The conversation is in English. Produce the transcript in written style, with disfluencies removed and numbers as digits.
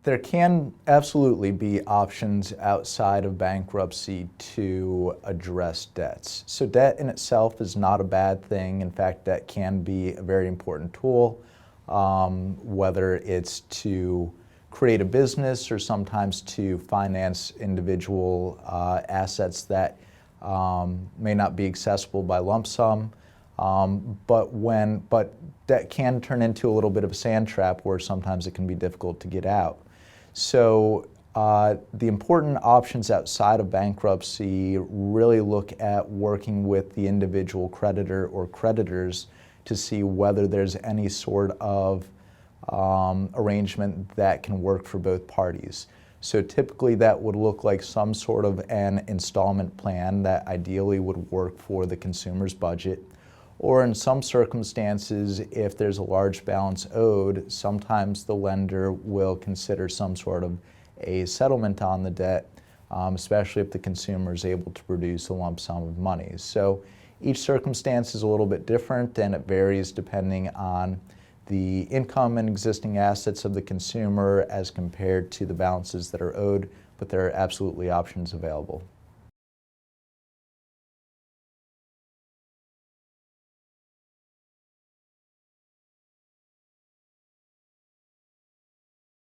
There can absolutely be options outside of bankruptcy to address debts. So debt in itself is not a bad thing. In fact, debt can be a very important tool, whether it's to create a business or sometimes to finance individual assets that may not be accessible by lump sum. But debt can turn into a little bit of a sand trap where sometimes it can be difficult to get out. So the important options outside of bankruptcy really look at working with the individual creditor or creditors to see whether there's any sort of arrangement that can work for both parties. So typically that would look like some sort of an installment plan that ideally would work for the consumer's budget. Or in some circumstances, if there's a large balance owed, sometimes the lender will consider some sort of a settlement on the debt, especially if the consumer is able to produce a lump sum of money. So each circumstance is a little bit different, and it varies depending on the income and existing assets of the consumer as compared to the balances that are owed, but there are absolutely options available.